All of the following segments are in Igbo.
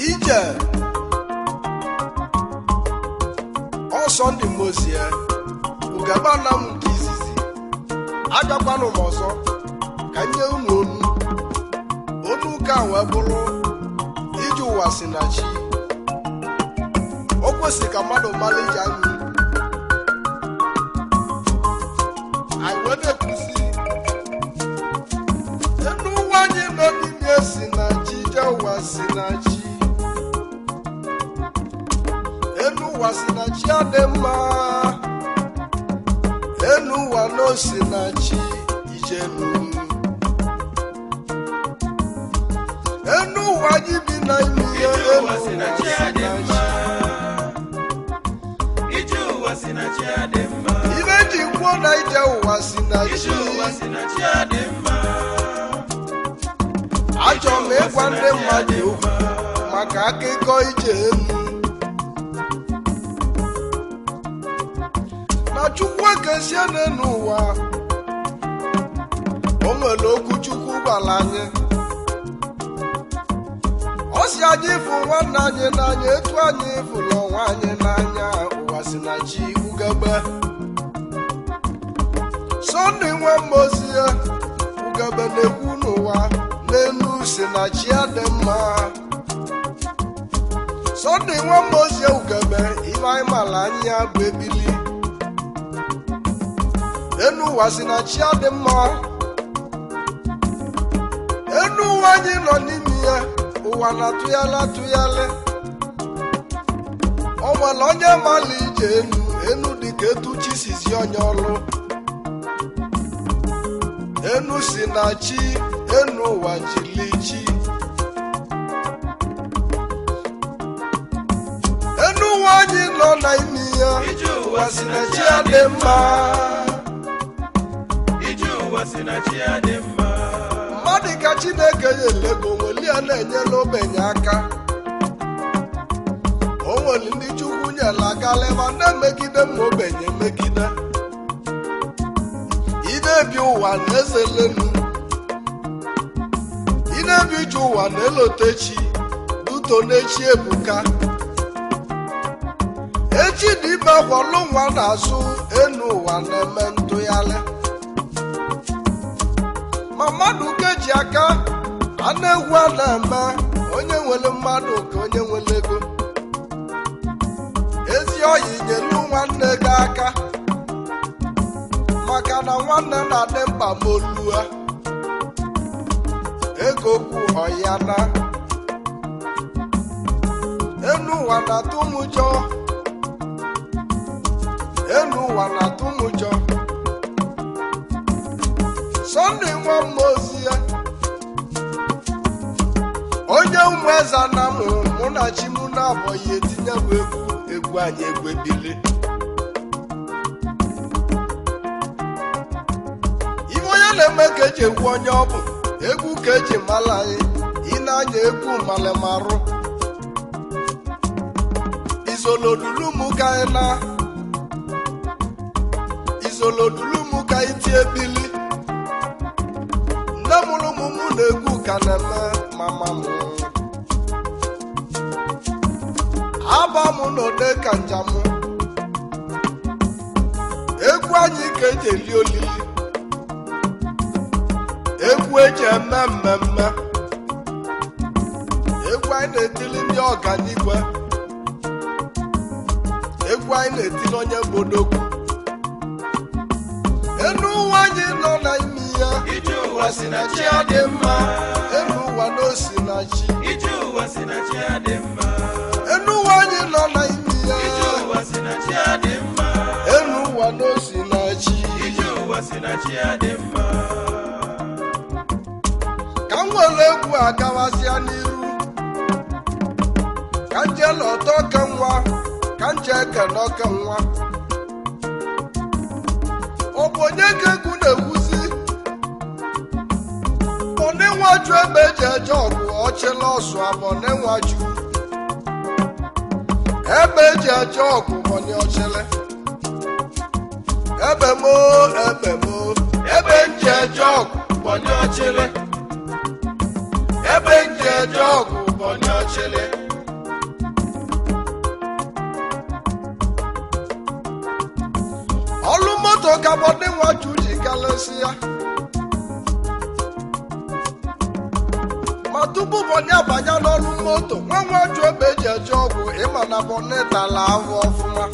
ije ọsọ ndị Mmozıe Ugegbe Anam nke izizi agakwanụ m ọzọ ka nye unu onu ụka wee bụrụ ije ụwa Sinachi. O kwesịrị ka mmadụ mara ije anyị wee na-ekwuzi enu ụwa anyị nọ n'ime Sinachi, ije ụwa Sinachi. Enu ụwa Sinachi adị mma, enu ụwa no Sinachi ijenu. Enu ụwa anyị bi na ime ya, enu ụwa Sinachi adị mma, ije ụwa Sinachi adị mma. Ibe ji kwuo na ije ụwa Sinachi, ije ụwa Sinachi adị mma. Achọ m ịgwa ndị mmadụ okwu maka akụkọ ije enu. Na Chukwu ekesie n'ụwa, o nwere okwu Chukwu gwara anyị. Ọ sị anyị ịfụ nwanne anyị n'anya etu anyị ịfụrụ onwe anyị n'anya. Ụwa Sinachi Ugegbe Sọnde nwa Mmozıe Ugegbe na-ekwu n'ụwa n'elu Sinachi adị mma. Sọnde nwa Mmozıe Ugegbe ibe anyị mara anya bụ ebili. Enu ụwa Sinachi adị mma, enu ụwa anyị nọ n'ime ya, ụwa na-atụgharị atụgharị. O nwere onye mara ije enu dịka etu chi sizi onye ọlụ. Enu Sinachi, enu ụwa jilichi. Enu ụwa anyị nọ n'ime ya, ụwa Sinachi adị mma. Mmadụ ka Chineke nyere ego nweli ya na-enyela ogbenye aka. O nwere ndị Chukwu nyere aka leba na-emegide ma ogbenye megide. Ị na-ebi ụwa na-ezelenu, ị na-ebi ije ụwa na-elotechi duto n'echi ebuka. Echi dị ime kwọlụ nwa na-asụ enu ụwa na-eme ntụgharị. Ma mmadụ keji aka a na-egwu a na-eme onye nwere mmadụ ka onye nwere ego. Ezi oyi nyelu nwanne gị aka, maka na nwanne na-adị mkpa ma olua ego kwu ọya na. Enu ụwa na-atụ m ụjọ, enu ụwa na-atụ m ụjọ. Sọnde nwa Mmozıe onye ụmụ eze na mụ na chi mụ na-abọghị etinye bụ egwu anyị egwu ebili. Ibe onye na-eme ka eji egwu onye ọ bụ egwu ka eji mara anyị. Ị na-anya egwu malemarụ izolodulu mụ ka anyị na izolodulu mụ ka anyị tie ebili. Nne mụrụ ụmụ m na-egwu ka na-eme mama m. Aba m n'ode ka njam. Egwu anyị ka eji eli olili, egwu eji eme mmemme, egwu anyị na-etili ndị ọganigwe, egwu anyị na-etili onye bodogwu. Enu ụwa anyị nọ na ime ya, ije ụwa Sinachi adị mma. Enu ụwa no Sinachi, ije ụwa Sinachi adị mma. Enu ụwa anyị nọ na ime ya, ije ụwa Sinachi adị mma. Enu ụwa no Sinachi, ije ụwa Sinachi adị mma. Ka m were egwu agawazịa n'iru, ka nje lọtọ ka nwa, ka nje ekene ọka nwa. Ọ bụ onye ka egwu na-egwuzi? Onye nwaju ebe eji eje ọgụ ọchịla ọsụ abụ onye nwaju. Ebe eji eje ọgụ onye ọchịla. ebemo ebe nje jog bonyo chile ebe nje jog bonyo chile olu moto ka bodi nwaju ji kalesia ma tupu bonyo abanya n'olu moto nwa nwaju ebe je jog ịma na boneta la avụ ọfụma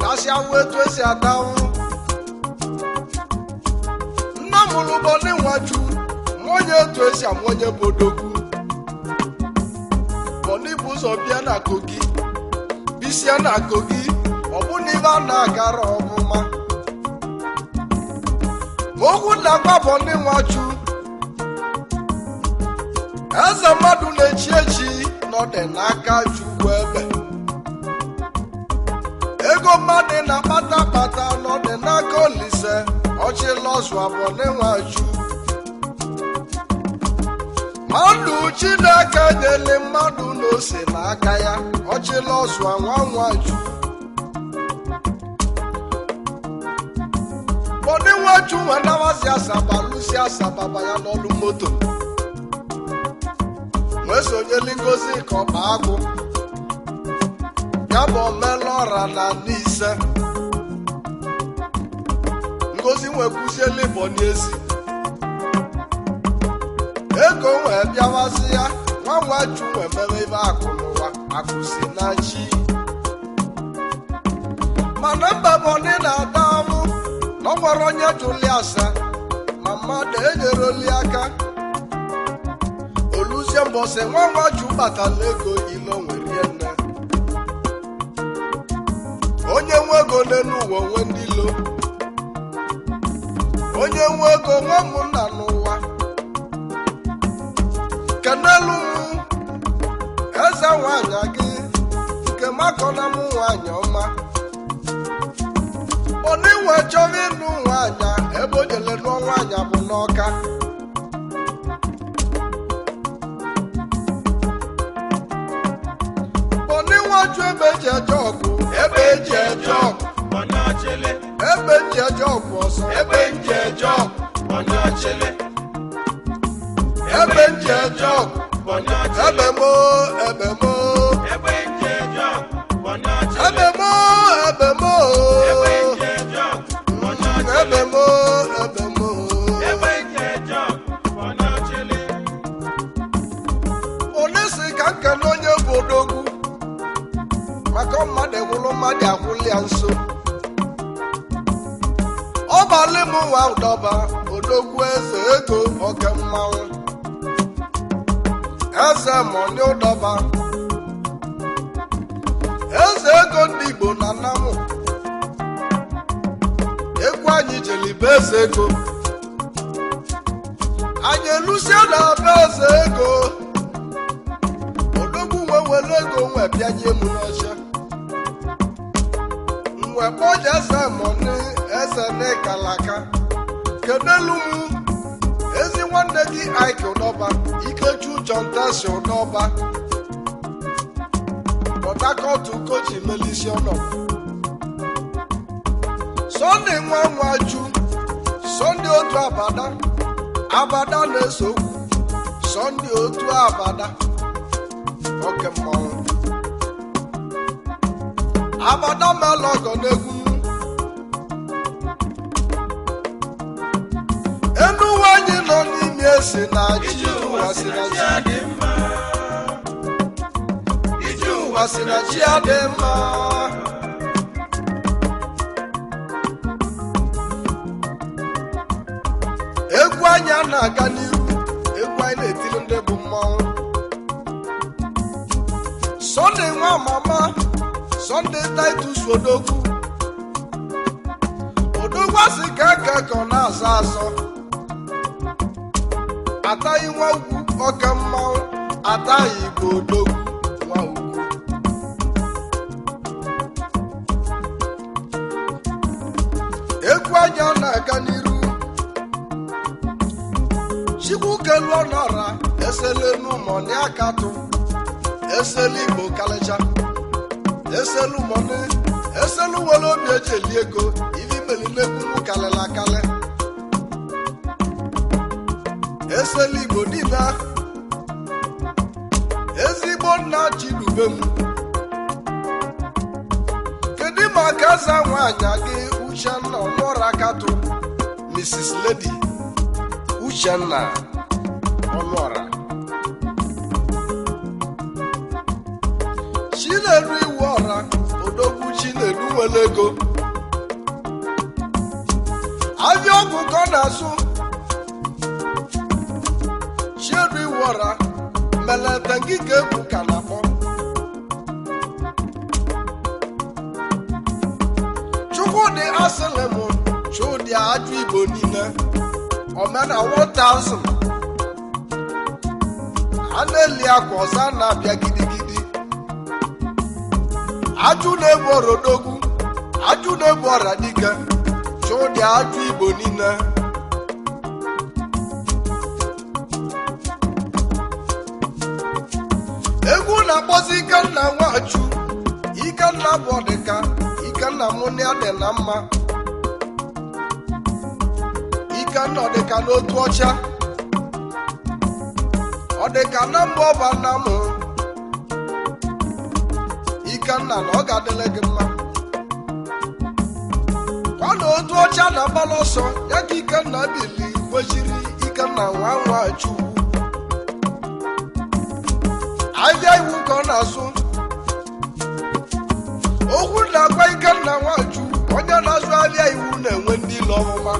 kasi awụ etu esi adanwụ nna mụrụ bọni nwaju onye etu esi amụ onye bodogwu bọni bụ ụzọ bịa na kogi bisia na kogi ọ bụ na ibe a na-agara ọmụma ma okwu na-agba bọni nwaju eze mmadụ na-echi echi n'ọdị n'aka Chukwu ebe ego mmadụ na-akpata n'ọdị n'aka Olise ọchịlọzụ abụọ n'enwaju mmadụ Chineke nyere mmadụ n'ose n'aka ya ọchịlọzụ anwa nwaju bọdị nwaju nwenawazi asaba lụsi asaba ya n'ọlụ moto nwesonyeli ngozi ka ọba agụ ya bụ omelọra na n'ise ngozi nwekwuzieli bụ n'ezi ego wee bịawazi ya nwa nwaju wee mere ebe akụ n'ụwa akụ Sinachi mana mbebọni na-ada amụ na ọ nwere onye jụli asa ma mmadụ enyere oli aka oluzie mbọsị nwa nwaju batala ego ilo nwere nne onye nwe ego n'elu ụwa onwe ndị ilo onye nwe ego nwe ụmụnna n'ụwa kenelu eze nwanyị gị nke makọna m nwanyị ọma onye nwe chọrọ ịnụ nwanyị ebe o jele nụọ nwanyị bụ n'Ọka onye nwaju ebe eji eje ọgụ ebe eji eje ọgụ ebe eji eje ọgụ ọzọ ebe eji eje ọgụ ebe eji eje ọgụ ebe mo ebe mo ebe mo ebe mo ebe mo ebe mo onye si ka nkele onye bụ odogwu maka mmadụ egwulu mmadụ akwụli ya nso ọbalị m nwa ụdọba odogwu eze ego oke mmanwụ eze mọni ụdọba eze ego ndị Igbo na Nnamụ egwu anyị jelibe eze ego anyị elusie na be eze ego odogwu nwe were ego nwe bịanye m n'ọcha mgbe kpọje eze mọni eze n'ịkalaka kedelu m ezi nwanne gị Ike ụdọba Ikechu Jontasi ụdọba Port Harcourt kochi melisi ọnọ Sunday nwa nwaju Sunday otu abada na-eso okwu Sunday otu abada oke mmanwụ abada melọgọ n'egwu enu nwanyị nọ n'ime Sinachi ụwa Sinachi adị mma egwu anya na-aga n'iru egwu anyị na-etiri ndị bụ mmanwụ Sunday nwa mama Sunday Titus odogwu asị ka aka ka ọ na-azọ azọ ataghị nwa ugwu ọka mmanwụ ataghị Igbo odogwu nwa ugwu egwu anya na-aga n'iru Chukwu kelu ọnọra esele n'ụmọnị akatụ esele Igbo kalịcha eselu mọnị eselu were obi ejeli ego ivi melinegwu kalịla kalị eselu Igbo niile ezigbo nna Chidube m kedu maka eze nwanyị gị Uchenna Ọnụọra-Katụ Mrs. Lady Uchenna Ọnụọra Chinedu Iwu Ọra odogwu Chinedu nwere ego abịa ọgwụ ka ọ na-asụ Chinedu Iwu Ọra melete gị ka egwu ka na-akpọ Chukwudị asịlị m Chudi ajụ Igbo niile omena 1000 a na-eli akwa ọzọ na-abịa gidigidi ajụ na-ebu ọrodogwu ajụ na-ebu ọra dike Chudi ajụ Igbo niile egwu na-akpọzi Ikenna Nwachụ Ikenna bụ ọdịka Ikenna mụnịa dị na mma Ikenna ọdịka n'otu ọcha ọdịka na mba ọba nna m Ikenna na ọ ga-adịle gị mma ọ na otu ọcha na mbalị ọsọ ya ka Ikenna bili kwechiri Ikenna Nwachụ ahịa iwu ka ọ na-asụ okwu na-agwa Ikenna Nwachụ onye na-azụ ahịa iwu na-enwe ndị ile ọmụma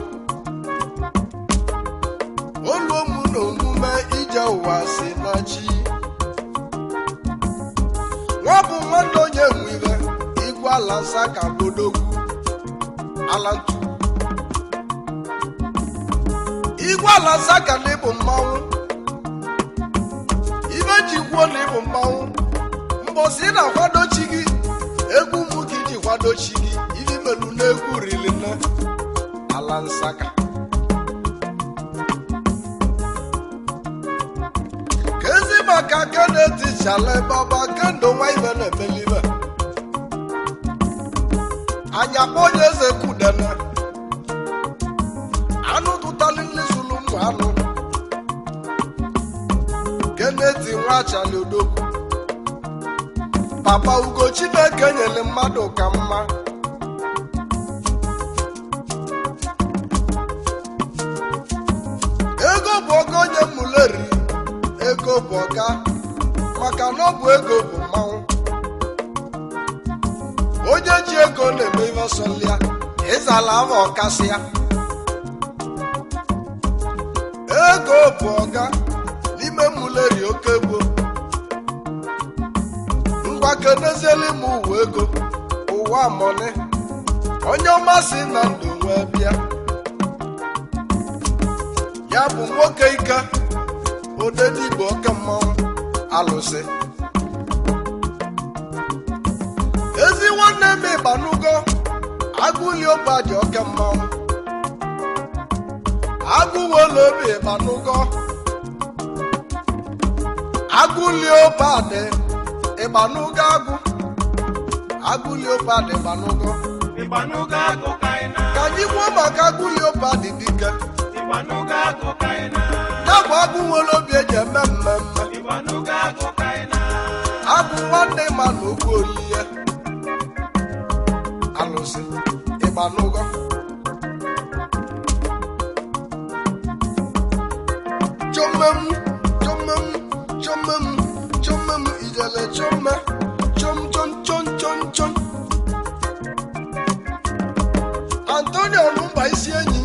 olu ụmụ na omume ije ụwa Sinachi nwa bụ nwanne onye nwe igwe ala nsa ka bodogwu ala ntu igwe ala nsa ka na ịbụ mmanwụ ibe ji kwuo na ịbụ mmanwụ mbọsị na-akwado chi gị egwu mụ ka iji kwado chi gị ibi melu n'egwu rili na ala nsaka kezi maka Kenneth Chale baba kendo nwa ibe na-emelibe anya kpọ onye eze kudene anụ tụtali nli zulu ụmụ anụ Kenneth Nwachali odogwu papa Ugo Chineke nyere mmadụ ka mma ego bụ ọga onye mmuleri ego bụ ọga maka na ọ bụ ego bụ mmanwụ onye ji ego na-eme ihe ọsọlịa ịzala ama ọkasị ya ego bụ ọga n'ime mmuleri oke gboo ngwakenezieli m uwe ego ụwa mọni onye ọma si na ndụ nwee bịa ya bụ nwoke ike odedigbo oke mmanwụ alụsị ezi nwanne m ịgbanugo agụli ụbadị oke mmanwụ agụwelu obi ịgbanugo agụli ụbadị ịgbanugo agụli ụbadị ịgbanugo ka anyị kwuo maka agụli ụbadị dike ya bụ agụ nwere obi eji eme mmemme agụ nwanne ma na okwu olihe alụsị ịgbanugo chọmmem ijele chọmme chọm Antonio Numba isi enyi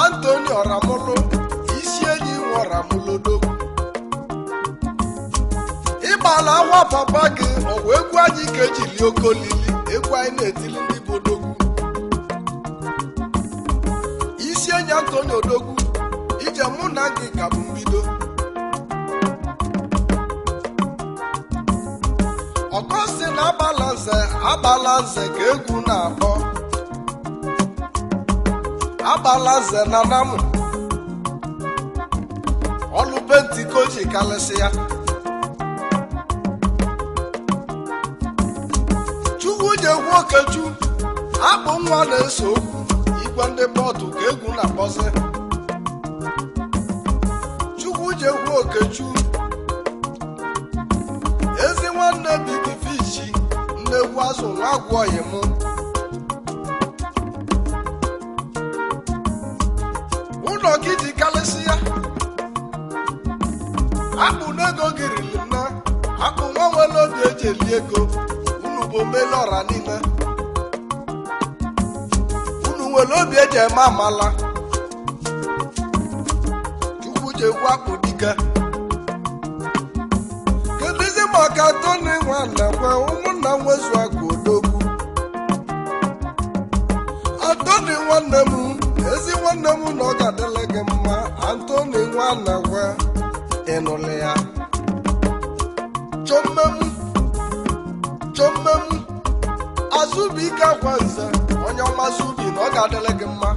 Antonio Ramolo isi enyi nworamolodo ịgbala awa papa gị ọwụ egwu anyị ka ejili oke olili egwu anyị na-etili ndị bodogwu isi enyi Antonio Odogwu ije mụ na gị ka bụ mbido ọkọsi na agbala nze ka egwu na-akpọ agbala nze na namụ ọlụ pentikoji kalịsị ya Okechu abụ nwa na-ese okwu igwe ndị bọọdụ ka egwu na-akpọzi Chukwujekwu Okechu ezi nwanne Big Fish nnegwu azụ nwa gwọghị mụ ụlọ gị ji kalịsị ya akpụ n'ego girili nna akpụ nwa nwere obi eji eli ego unu bụ omele ọra niile unu nwere obi eji eme amala Chukwujekwu akpụ dike kedụzi maka Tony nwanne kwe ụmụnna nwezu akụ odogwu Antoni nwanne m ezi nwanne m na ọ ga-adịle gị mma Antoni nwanne kwe ịnụlị ya chọmmem Azụbụike Akwanze onye ọma Zubi na ọ ga-adịle gị mma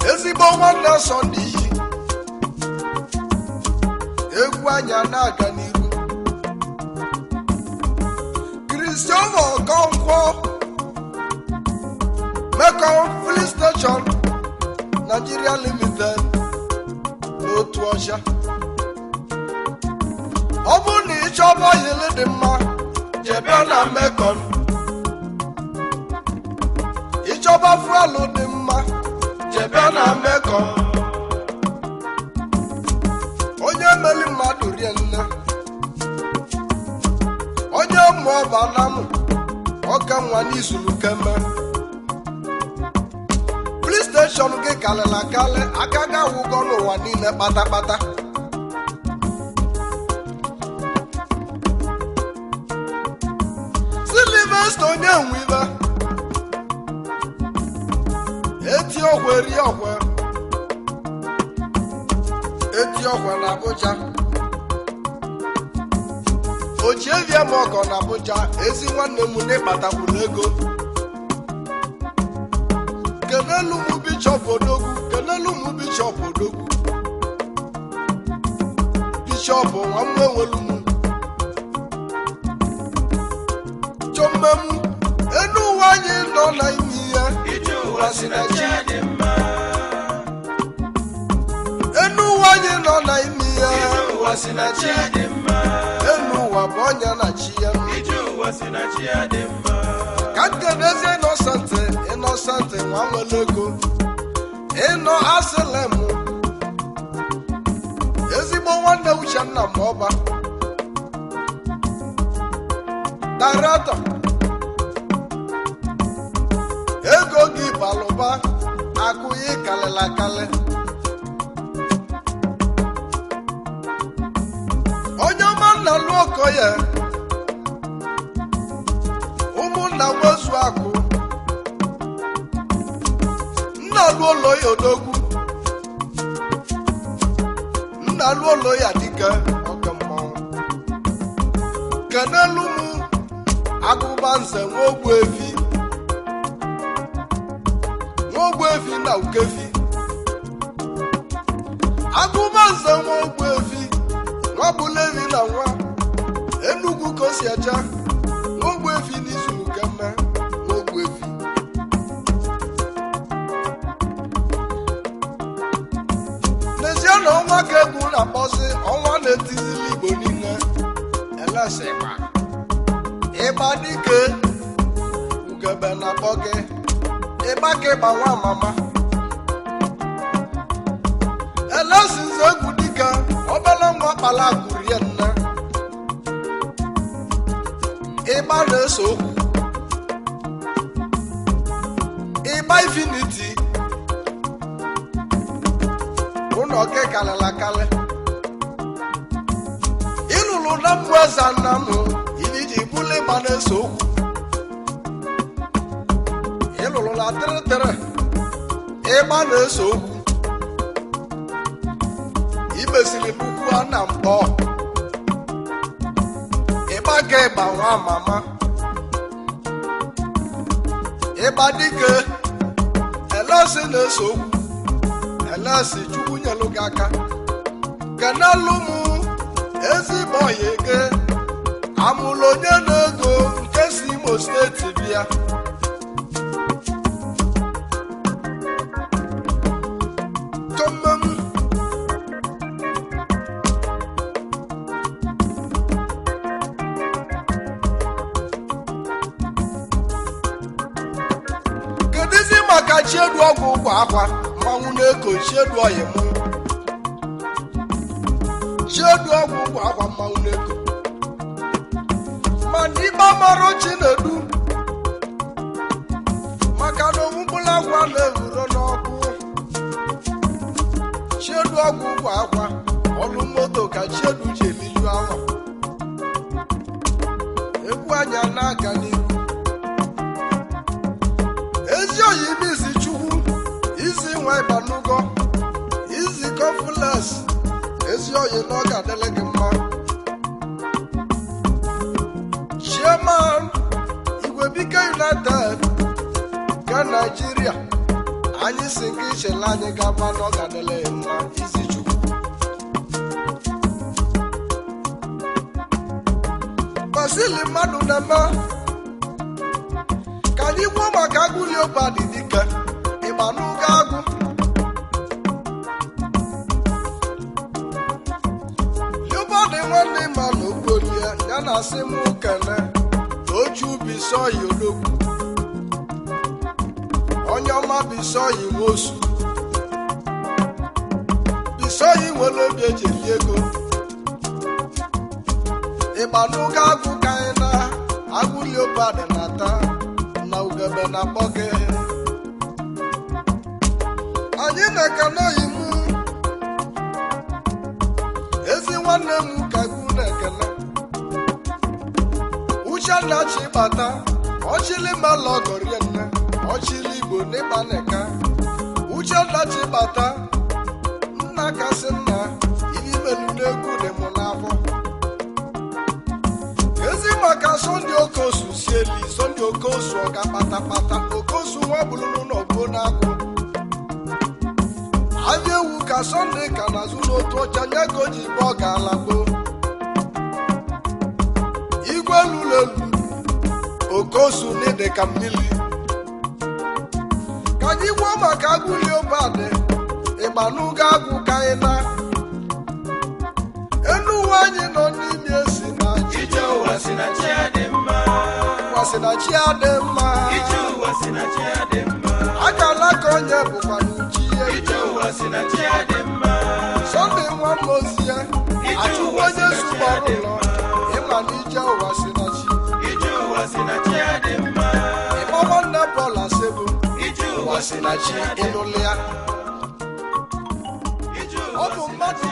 ezigbo nwanne Sunday iyi egwu anya na-aga n'iru Christian Okonkwo Mekong Filling Station Nigeria Limited n'otu ọcha ọ bụrụ na ịchọba yele dị mma jebe na Mekong ịchọba fuelu dị mma jebe na Mekong onye meli mmadụ rie nne onye mmụọ bana m ọka nwa n'izulu keme Police station gị kalịla kalị aka ga awụgọ n'ụwa niile kpatakpata Sylvester onye nwibe eti ọgwụ eri ọgwụ eti ọgwụ na Abuja ochievie m ọgọ na Abuja ezi nwanne m n'ịkpatakwuru ego kenelu m Bishop Odogwu Bishop nwa m enwelu m chọmmem enu ụwa anyị nọ na ime ihe ije ụwa Sinachi dị mma enu ụwa anyị nọ na ime ihe ije ụwa Sinachi dị mma enu ụwa bụ onye na chi ya ije ụwa Sinachi dị mma ka nkenezi Innocent nwa nwere ego ịnọ Asylum ezigbo nwanne Uchenna Mọba Director ego gị balụba akụghị kalịla kalị onye ọma nna lụ Okoye ụmụnna nwezu akụ nna lụ Oloye Odogwu nna lụ Oloye Adike oke mmọnwụ kenelu m Agụbanze Nwogbuefi na Ukefi Agụbanze Nwogbuefi Nwabulevi na nwa Enugu kosi aja Nwogbuefi n'izulu kemme Nwogbuefi n'ezie na ọnwa ka egwu na-akpọzi ọnwa na-etizili Igbo niile elesekwa ịgba dike Ugegbe na-akpọ gị ịgba ka ịgba nwa mama elesize egwu dike obele nwa kpala akụrie nne ịgba na-ese okwu ịgba Infinity ụlọ gị kalịla kalị ịlụlụ na Mmozıe nna m iliji bụlụ ịgba na-ese okwu ịlụlụ na tịrịtịrị ịgba na-ese okwu imesiri nnukwu a na Mkpọ ịgba ka ịgba nwa mama ịgba dike elesi na-ese okwu elesi Chukwu nyelu gị aka kenelu m ezigbo oyi gị amụlụ onye na-ego nke si n'Imo steeti bịa kedizi maka chiedu ọgwụ ụgwọ akwa mmanwụ na-eko chiedu ọyị mụ chiedu ọgwụ ụgwọ akwa mmanwụ na-eko ma n'ime mara Chinedu maka na ogbubula agwa na-ewuro n'ọkụ chiedu ọgwụ ụgwọ akwa ọlụ moto ka chiedu ji eliju ahụ egwu anya na-aga n'ihu ezi oyi isi chukwu izi nwa ịbanugo izi confidence ezi oyi na ọ ga-adịle gị mma chairman Igwebike United ga Nigeria anyị si nke ichele anyị gaba na ọ ga-adịle gị mma izi chukwu Basili mmadụ na-eme ka anyị gwuo maka agụ leopard dike ịgbanugo agụ leopard nwanne ma na ogbolie ya na asị m kene oju bisoyi odogwu onye ọma bisoyi nwosu bisoyi nwere obi eji eli ego ịgbanugo agụ ka anyị na agụ leopard na-ata na ugegbe na kpọke anyị na-ekene oyimu ezi nwanne m ka gụ na-ekene Sinachi bata ọchịlị mala ọgọrie nne ọchịlị Igbo n'ịgba neka Sinachi bata nna kasị nna ihe imelu n'egwu dị mụ n'afọ ezi maka Sunday Okosu si eli Sunday Okosu ọga kpatakpata Okosu nwa bụrụ n'ọgbo n'agụ anya ewu ka Sunday ka na-azụ n'otu ọcha nye ka o ji bụ ọ ga-alagbo igwe lulelu Okosu n'ide ka mmiri ka anyị gwuo maka agụ leopard ịgbanugo agụ ka anyị na enu ụwa anyị nọ n'ime Sinachi ụwa Sinachi adị mma ụwa Sinachi adị mma akala ka onye bụkwa n'uchi ụwa Sinachi adị mma Sunday nwa Mmozıe achụwo onye zụgbara ụlọ ịma na ije ụwa Sinachi adị mma ịmama nne Paul Asebo ụwa Sinachi ịnụlịa ọ bụ mmadụ